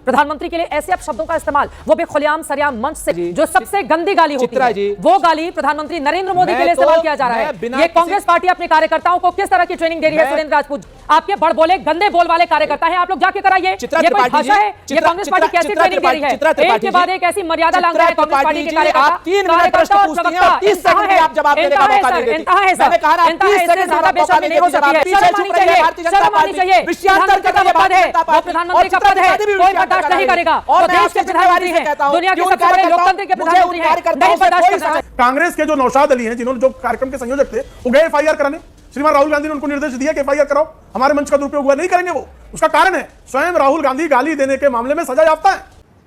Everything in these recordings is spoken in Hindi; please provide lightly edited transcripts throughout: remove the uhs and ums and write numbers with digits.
प्रधानमंत्री के लिए ऐसे अपशब्दों का इस्तेमाल, वो भी खुलेआम सरेआम मंच से, जो सबसे गंदी गाली होती है, वो गाली प्रधानमंत्री नरेंद्र मोदी के लिए इस्तेमाल किया जा रहा है। ये कांग्रेस पार्टी अपने कार्यकर्ताओं को किस तरह की ट्रेनिंग दे रही है? सुरेंद्र राजपूत, आपके बड़बोले गंदे बोल वाले कार्यकर्ता हैं, आप लोग जाके कराइए। ये कोई भाषा है? ये कांग्रेस पार्टी कैसी ट्रेनिंग दे रही है? एक के बाद एक ऐसी मर्यादा लांघ रहा है कांग्रेस पार्टी के कार्यकर्ता और प्रवक्ता। शर्म आनी चाहिए। प्रधानमंत्री का पद है, कोई बर्दाश्त नहीं करेगा। और देश के प्रधानमंत्री हैं, दुनिया के सबसे बड़े लोकतंत्र के प्रधानमंत्री हैं, नहीं बर्दाश्त करना। कांग्रेस के जो नौशाद अली हैं, जिन्होंने जो कार्यक्रम के संयोजक थे, वो गए एफआईआर कराने। श्रीमान राहुल गांधी ने उनको निर्देश दिया कि एफआईआर कराओ, हमारे मंच का दुरुपयोग हुआ, नहीं करेंगे वो। उसका कारण है स्वयं राहुल गांधी गाली देने के मामले में सजा याफ्ता है।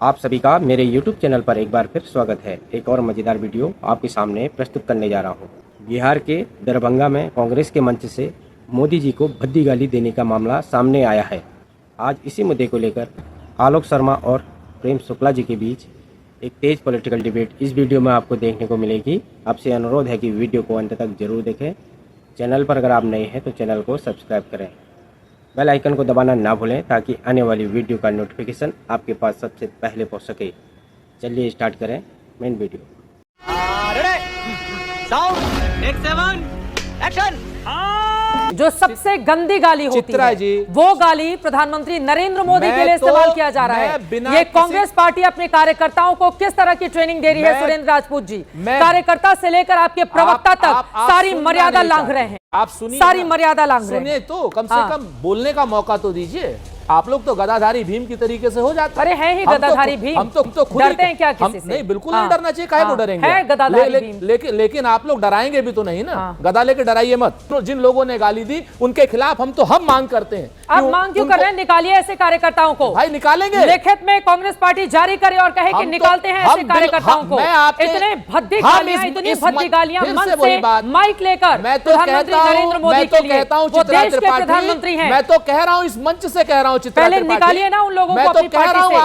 आप सभी का मेरे YouTube चैनल पर एक बार फिर स्वागत है। एक और मजेदार वीडियो आपके सामने प्रस्तुत करने जा रहा हूँ। बिहार के दरभंगा में कांग्रेस के मंच से मोदी जी को भद्दी गाली देने का मामला सामने आया है। आज इसी मुद्दे को लेकर आलोक शर्मा और प्रेम शुक्ला जी के बीच एक तेज पॉलिटिकल डिबेट इस वीडियो में आपको देखने को मिलेगी। आपसे अनुरोध है कि वीडियो को अंत तक जरूर देखें। चैनल पर अगर आप नए हैं तो चैनल को सब्सक्राइब करें, बेल आइकन को दबाना ना भूलें ताकि आने वाली वीडियो का नोटिफिकेशन आपके पास सबसे पहले पहुंच सके। चलिए स्टार्ट करें मेन वीडियो। जो सबसे गंदी गाली होती है, वो गाली प्रधानमंत्री नरेंद्र मोदी के लिए इस्तेमाल किया जा रहा है। ये कांग्रेस पार्टी अपने कार्यकर्ताओं को किस तरह की ट्रेनिंग दे रही है? सुरेंद्र राजपूत जी, कार्यकर्ता से लेकर आपके प्रवक्ता तक सारी मर्यादा लांघ रहे हैं। आप सुनिए, सारी मर्यादा लांघ रहे हैं। सुनिए तो कम से कम बोलने का मौका तो दीजिए। आप लोग तो गदाधारी भीम की तरीके से हो जाते हैं। अरे हैं ही गदाधारी भीम। हम तो खुद डरते हैं क्या किसी से? नहीं, बिल्कुल नहीं डरना चाहिए। काहे को डरेंगे? है गदाधारी भीम। लेकिन आप लोग डराएंगे भी तो नहीं ना। गदा लेके डराइए मत। तो जिन लोगों ने गाली दी उनके खिलाफ हम मांग करते हैं। आप मांग क्यों कर रहे हैं? निकालिए ऐसे कार्यकर्ताओं को। भाई निकालेंगे, लिखित में कांग्रेस पार्टी जारी करे और कहे कि निकालते हैं ऐसे कार्यकर्ताओं को। इतने भद्दी गालियां, इतनी भद्दी गालियां मन से माइक लेकर मैं तो कहता हूं प्रधानमंत्री हैं। मैं तो कह रहा हूं, इस मंच से कह रहा हूं, चित्रा निकालिए ना उन लोगों को अपनी पार्टी से।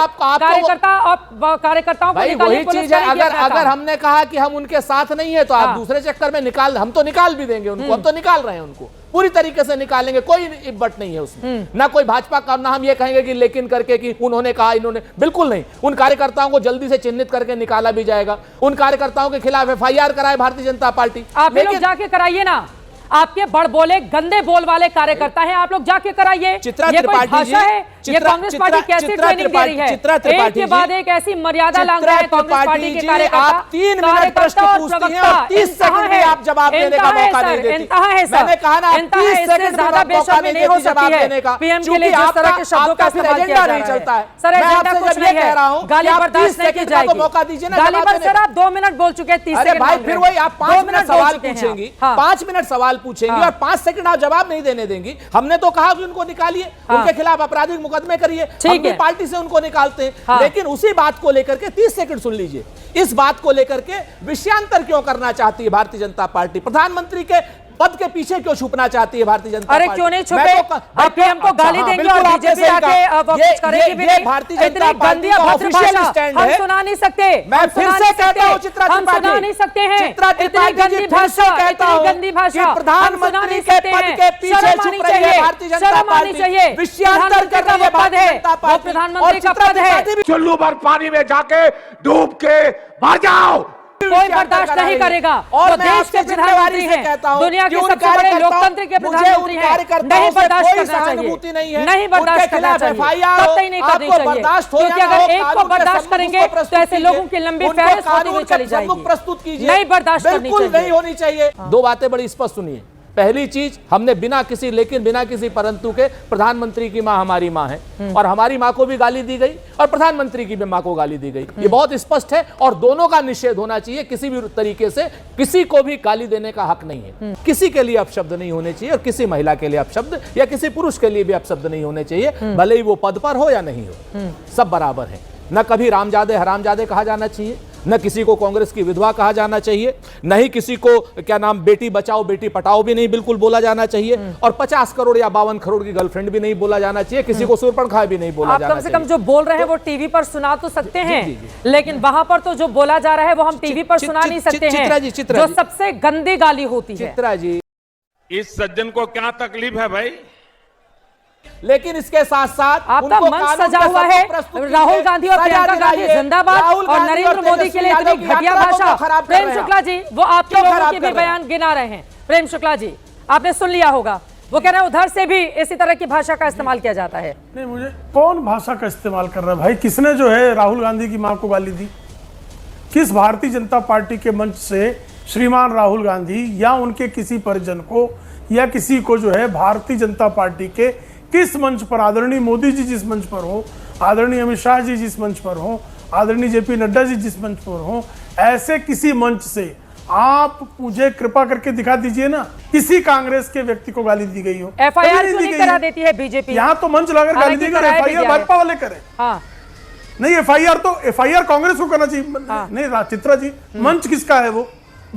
कार्यकर्ताओं को वही चीज है। अगर हमने कहा कि हम उनके साथ नहीं है तो आप दूसरे चक्कर में निकाल, हम तो निकाल भी देंगे उनको। हम तो निकाल रहे हैं उनको, पूरी तरीके से निकालेंगे, कोई इब्बट नहीं है उसमें। ना कोई भाजपा का, ना हम ये कहेंगे कि लेकिन करके कि उन्होंने कहा इन्होंने, बिल्कुल नहीं। उन कार्यकर्ताओं को जल्दी से चिन्हित करके निकाला भी जाएगा। उन कार्यकर्ताओं के खिलाफ एफआईआर कराए भारतीय जनता पार्टी। आप लोग जाके कराइए ना। आपके बड़बोले गंदे बोल वाले कार्यकर्ता हैं, आप लोग जाके कराइए। ये कोई भाषा है? ये कांग्रेस पार्टी कैसी ट्रेनिंग दे रही है? एक के बाद एक ऐसी मर्यादा लांघ रहे हैं कांग्रेस पार्टी के कार्यकर्ता। 3 मिनट प्रश्न पूछती हैं और 30 सेकंड में आप जवाब देने का मौका नहीं देती। मैंने कहा ना, 30 सेकंड ज्यादा बेशर्मी नहीं हो सकती है पीएम के लिए जिस तरह के शब्दों का इस्तेमाल किया नहीं चलता है। सर एजेंडा कुछ नहीं है, गाली बर्दाश्त नहीं की जाएगी। मौका दीजिए ना। गाली पर सर आप 2 मिनट बोल चुके हैं, 30 सेकंड। भाई फिर वही आप 5 मिनट सवाल पूछेंगी, 5 मिनट सवाल पूछेंगी और 5 सेकंड आप जवाब नहीं देने देंगी। हमने तो कहा कि उनको निकालिए, उनके खिलाफ आपराधिक मुकदमे करिए, हम भी पार्टी से उनको निकालते हैं। लेकिन उसी बात को लेकर के 30 सेकंड सुन लीजिए। इस बात को लेकर के विषयांतर क्यों करना चाहती है भारतीय जनता पार्टी? प्रधानमंत्री के पद के पीछे क्यों छुपना चाहती है भारतीय जनता पार्टी? अरे क्यों नहीं छुपे? आप हमको गाली देंगे और बीजेपी आके कुछ करेगी भी नहीं। भारतीय जनता पार्टी का ऑफिशियल स्टैंड है। हम सुना नहीं सकते। मैं फिर से कहता हूं, चित्रा हम सुना नहीं सकते हैं। इतनी गंदी भाषा कहता हूं, गंदी भाषा। प्रधानमंत्री के पद के पीछे छुप रही है भारतीय जनता पार्टी। विषयांतर कर रही है भारतीय जनता पार्टी। प्रधानमंत्री का पद है। चुल्लू भर पानी में जाके डूब के मर जाओ, कोई बर्दाश्त नहीं करेगा। और देश के प्रधानमंत्री हैं, दुनिया के सबसे बड़े लोकतंत्र के प्रधानमंत्री हैं, नहीं बर्दाश्त करना चाहिए। नहीं बर्दाश्त करना चाहिए, कतई नहीं करनी चाहिए। क्योंकि अगर एक को बर्दाश्त करेंगे तो ऐसे लोगों की लंबी फहरिस्त होती हुई चली जाएगी। प्रस्तुत कीजिए, नहीं बर्दाश्त करनी चाहिए, नहीं होनी चाहिए। 2 बातें बड़ी स्पष्ट सुनिए। पहली चीज, हमने बिना किसी परंतु के प्रधानमंत्री की मां हमारी मां है और हमारी मां को भी गाली दी गई और प्रधानमंत्री की भी मां को गाली दी गई। ये बहुत स्पष्ट है और दोनों का निषेध होना चाहिए। किसी भी तरीके से किसी को भी गाली देने का हक नहीं है। किसी के लिए अपशब्द नहीं होने चाहिए और किसी महिला के लिए अपशब्द या किसी पुरुष के लिए भी अपशब्द नहीं होने चाहिए, भले ही वो पद पर हो या नहीं हो, सब बराबर है। न कभी रामजादे हरामजादे कहा जाना चाहिए, न किसी को कांग्रेस की विधवा कहा जाना चाहिए, न ही किसी को क्या नाम बेटी बचाओ बेटी पटाओ भी नहीं बिल्कुल बोला जाना चाहिए, और 50 करोड़ या 52 करोड़ की गर्लफ्रेंड भी नहीं बोला जाना चाहिए, किसी को सूर्पणखा भी नहीं बोला जाना चाहिए। कम से कम जो बोल रहे हैं वो टीवी पर सुना तो सकते हैं, लेकिन वहां पर तो जो बोला जा रहा है वो हम टीवी पर सुना नहीं सकते हैं, जो सबसे गंदी गाली होती है। चित्रा जी, इस सज्जन को क्या तकलीफ है भाई? लेकिन इसके साथ साथ आपका मंच सजा हुआ है राहुल गांधी और प्रियंका गांधी जिंदाबाद और नरेंद्र मोदी के लिए इतनी घटिया भाषा। प्रेम शुक्ला जी वो आपके लोगों के भी बयान गिना रहे हैं। प्रेम शुक्ला जी आपने सुन लिया होगा, वो कह रहे हैं उधर से भी इसी तरह की भाषा का इस्तेमाल किया जाता है। नहीं, मुझे कौन भाषा का इस्तेमाल कर रहा है भाई? किसने जो है राहुल गांधी की मां को गाली दी? किस भारतीय जनता पार्टी के मंच से श्रीमान राहुल गांधी या उनके किसी परिजन को या किसी को जो है भारतीय जनता पार्टी के किस मंच पर, आदरणीय मोदी जी जिस मंच पर हो, आदरणीय अमित शाह जी जिस मंच पर हो, आदरणीय जेपी नड्डा जी जिस मंच पर हो, ऐसे किसी मंच से आप मुझे कृपा करके दिखा दीजिए ना किसी कांग्रेस के व्यक्ति को गाली दी गई हो। एफआईआर क्यों नहीं करा देती है बीजेपी? यहाँ तो मंच लगाकर गाली दी गई, एफआईआर भाजपा वाले करें। हाँ नहीं, एफआईआर कांग्रेस को करना चाहिए। नहीं चित्रा जी, मंच किसका है? वो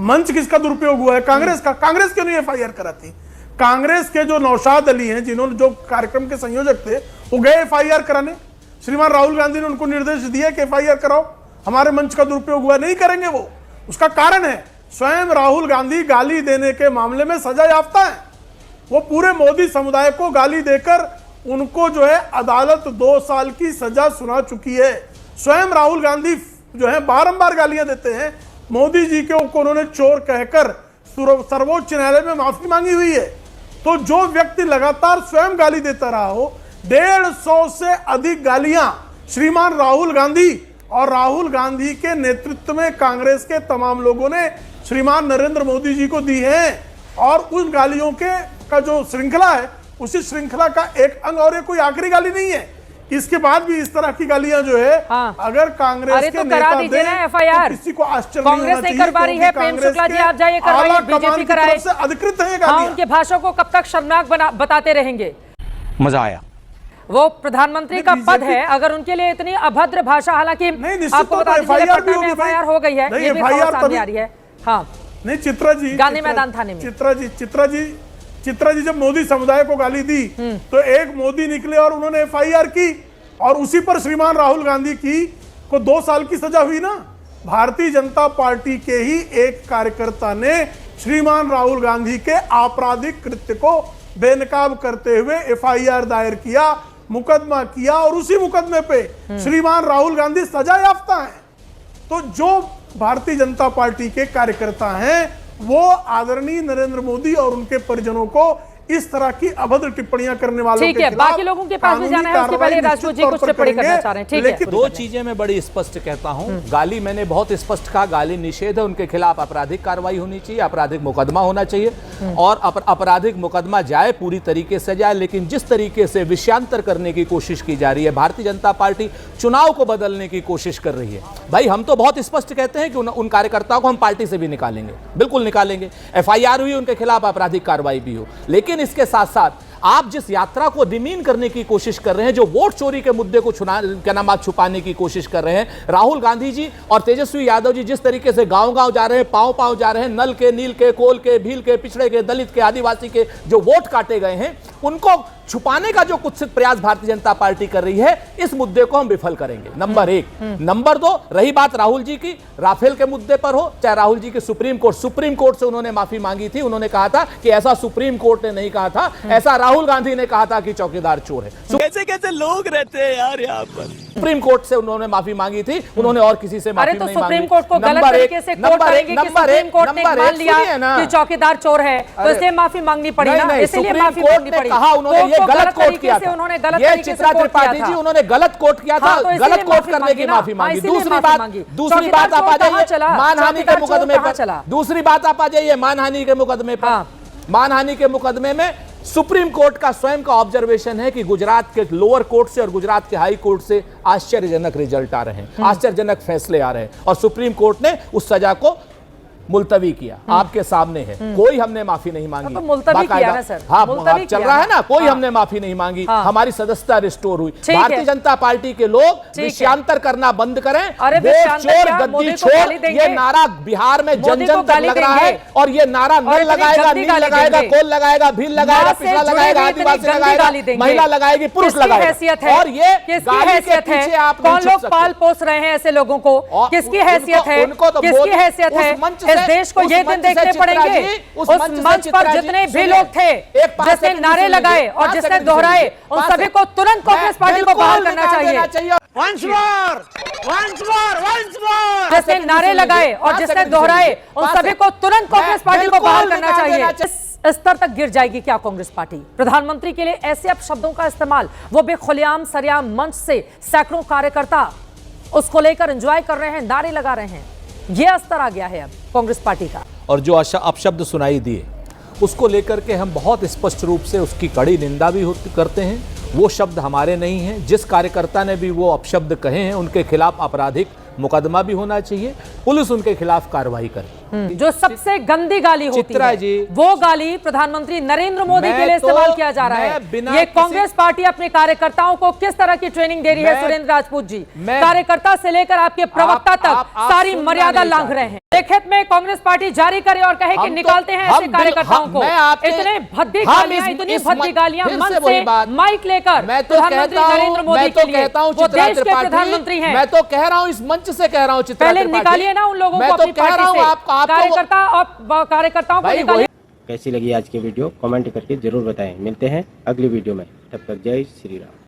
मंच किसका दुरुपयोग हुआ है? कांग्रेस का। कांग्रेस क्यों नहीं एफआईआर कराती? कांग्रेस के जो नौशाद अली हैं, जिन्होंने जो कार्यक्रम के संयोजक थे, वो गए एफआईआर कराने। श्रीमान राहुल गांधी ने उनको निर्देश दिया कि एफआईआर कराओ, हमारे मंच का दुरुपयोग हुआ। नहीं करेंगे वो। उसका कारण है स्वयं राहुल गांधी गाली देने के मामले में सजा याफ्ता है। वो पूरे मोदी समुदाय को गाली देकर उनको जो है अदालत 2 साल की सजा सुना चुकी है। स्वयं राहुल गांधी जो है बारंबार गालियां देते हैं। मोदी जी के उन्होंने चोर कहकर सर्वोच्च न्यायालय में माफी मांगी हुई है। तो जो व्यक्ति लगातार स्वयं गाली देता रहा हो, 150 से अधिक गालियां श्रीमान राहुल गांधी और राहुल गांधी के नेतृत्व में कांग्रेस के तमाम लोगों ने श्रीमान नरेंद्र मोदी जी को दी है। और उन गालियों का जो श्रृंखला है, उसी श्रृंखला का एक अंग, और ये कोई आखिरी गाली नहीं है। इसके बाद भी इस तरह की गालियां जो है अगर कांग्रेस के नेता दें तो किसी को आश्चर्य नहीं होना चाहिए। कांग्रेस करवा रही है। प्रेम शुक्ला जी आप जाइए, करवाइए, बीजेपी कराए। अधिकृत है गालियां। उनके भाषण को कब तक शर्मनाक बताते रहेंगे? मजा आया। वो प्रधानमंत्री का पद है, अगर उनके लिए इतनी अभद्र भाषा, हालांकि आपको बता दीजिए पटना में एफआईआर हो गई है, ये भी खबर सामने आ रही है। हाँ नहीं चित्रा जी, गांधी मैदान थाने में चित्रा जी जब मोदी समुदाय को गाली दी तो एक मोदी निकले और उन्होंने एफआईआर की, और उसी पर श्रीमान राहुल गांधी को 2 साल की सजा हुई ना। भारतीय जनता पार्टी के ही एक कार्यकर्ता ने श्रीमान राहुल गांधी के आपराधिक कृत्य को बेनकाब करते हुए एफआईआर दायर किया, मुकदमा किया, और उसी मुकदमे पे श्रीमान राहुल गांधी सजा याफ्ता हैं। तो जो भारतीय जनता पार्टी के कार्यकर्ता हैं वो आदरणीय नरेंद्र मोदी और उनके परिजनों को इस तरह की अभद्र टिप्पणियां करने वालों ठीक है, बाकी लोगों के पास भी जाना है, उसके पहले राजपूत जी कुछ टिप्पणी करना चाह रहे हैं। ठीक है, 2 चीजें मैं बड़ी स्पष्ट कहता हूं। गाली मैंने बहुत स्पष्ट कहा, गाली निषेध है, उनके खिलाफ आपराधिक कार्रवाई होनी चाहिए, आपराधिक मुकदमा होना चाहिए, और आपराधिक मुकदमा जाए पूरी तरीके से जाए। लेकिन जिस तरीके से विषयांतर करने की कोशिश की जा रही है, भारतीय जनता पार्टी चुनाव को बदलने की कोशिश कर रही है। भाई हम तो बहुत स्पष्ट कहते हैं कि उन कार्यकर्ताओं को हम पार्टी से भी निकालेंगे, बिल्कुल निकालेंगे। एफआईआर हुई, उनके खिलाफ आपराधिक कार्रवाई भी हो। लेकिन इसके साथ साथ आप जिस यात्रा को डिमीन करने की कोशिश कर रहे हैं, जो वोट चोरी के मुद्दे को छुपाने की कोशिश कर रहे हैं, राहुल गांधी जी और तेजस्वी यादव जी जिस तरीके से गांव-गांव जा रहे हैं, पांव-पांव जा रहे हैं, नल के, नील के, कोल के, भील के, पिछड़े के, दलित के, आदिवासी के जो वोट काटे गए हैं, उनको छुपाने का जो कुत्सित प्रयास भारतीय जनता पार्टी कर रही है, इस मुद्दे को हम विफल करेंगे। नंबर 1। नंबर 2, रही बात राहुल जी की, राफेल के मुद्दे पर हो चाहे राहुल जी की सुप्रीम कोर्ट से उन्होंने माफी मांगी थी। उन्होंने कहा था कि ऐसा सुप्रीम कोर्ट ने नहीं कहा था, ऐसा राहुल गांधी ने कहा था कि चौकीदार चोर है। कैसे कैसे लोग रहते हैं यार यहाँ पर। सुप्रीम कोर्ट से उन्होंने माफी मांगी थी, उन्होंने और किसी से माफी नहीं मांगी। सुप्रीम कोर्ट को गलत तरीके से कोर्ट करेंगे कि सुप्रीम कोर्ट ने मान लिया कि चौकीदार चोर है, तो इसलिए माफी मांगनी पड़ी ना, इसलिए माफी मांगनी पड़ी। कहा उन्होंने ये गलत कोर्ट किया था, ये चित्रा त्रिपाठी जी उन्होंने गलत कोर्ट किया था, गलत कोर्ट करने की माफी मांगी। दूसरी बात आप आ जाइए मानहानि के मुकदमे पर। दूसरी बात आप आ जाइए मानहानि के मुकदमे पर। मानहानि के मुकदमे में सुप्रीम कोर्ट का स्वयं का ऑब्जर्वेशन है कि गुजरात के लोअर कोर्ट से और गुजरात के हाई कोर्ट से आश्चर्यजनक रिजल्ट आ रहे हैं, आश्चर्यजनक फैसले आ रहे हैं, और सुप्रीम कोर्ट ने उस सजा को मुलतवी किया। आपके सामने है, कोई हमने माफी नहीं मांगी। तो मुलतवी किया ना सर, हाँ चल रहा है ना, कोई हमने माफी नहीं मांगी, हमारी सदस्यता रिस्टोर हुई। भारतीय जनता पार्टी के लोग विषयांतर करना बंद करें। वोट चोर गद्दी छोड़, ये नारा बिहार में जन जन तक लग रहा है, और ये नारा नल लगाएगा, नील लगाएगा, कोल लगाएगा, भील लगाएगा, पिछड़ा लगाएगा, आदिवासी लगाएगा, महिला लगाएगी, पुरुष लगाएगा। और ये गाली के पीछे आप कौन लोग पाल पोस रहे हैं ऐसे लोगों को? किसकी हैसियत है? किसकी हैसियत है? इस देश को ये दिन देखने पड़ेंगे उस मंच पर जितने भी लोग थे जिसने नारे लगाए और जिसने दोहराए उन सभी को तुरंत कांग्रेस पार्टी को बहाल करना चाहिए। जिसने नारे लगाए और जिसने दोहराए उन सभी को तुरंत कांग्रेस पार्टी को बहाल करना चाहिए। इस स्तर तक गिर जाएगी क्या कांग्रेस पार्टी? प्रधानमंत्री के लिए ऐसे अपशब्दों का इस्तेमाल, वो भी खुलेआम सरेआम मंच से। सैकड़ों कार्यकर्ता उसको लेकर एंजॉय कर रहे हैं, नारे लगा रहे हैं। यह स्तर आ गया है अब कांग्रेस पार्टी का। और जो अपशब्द सुनाई दिए उसको लेकर के हम बहुत स्पष्ट रूप से उसकी कड़ी निंदा भी करते हैं। वो शब्द हमारे नहीं हैं। जिस कार्यकर्ता ने भी वो अपशब्द कहे हैं उनके खिलाफ आपराधिक मुकदमा भी होना चाहिए, पुलिस उनके खिलाफ कार्रवाई करे। जो सबसे गंदी गाली होती चित्रा है, जी, वो गाली प्रधानमंत्री नरेंद्र मोदी के लिए इस्तेमाल किया जा रहा है। ये कांग्रेस पार्टी अपने कार्यकर्ताओं को किस तरह की ट्रेनिंग दे रही है? सुरेंद्र राजपूत जी, कार्यकर्ता से लेकर आपके प्रवक्ता तक सारी मर्यादा लांघ रहे हैं। लिखित में कांग्रेस पार्टी जारी करे और कहे कि निकालते हैं ऐसे कार्यकर्ताओं को। इतने भद्दी गालियां, इतनी भद्दी गालियां मन से माइक लेकर प्रधानमंत्री नरेंद्र मोदी के लिए, वो देश के प्रधानमंत्री हैं। मैं तो कह रहा हूं, इस मंच से कह रहा हूं, चित्रा पहले निकालिए ना उन लोगों को अपनी पार्टी से। कार्यकर्ताओं को निकालिए। कैसी लगी आज की वीडियो कमेंट करके जरूर बताएं। मिलते हैं अगली वीडियो में, तब तक जय श्री राम।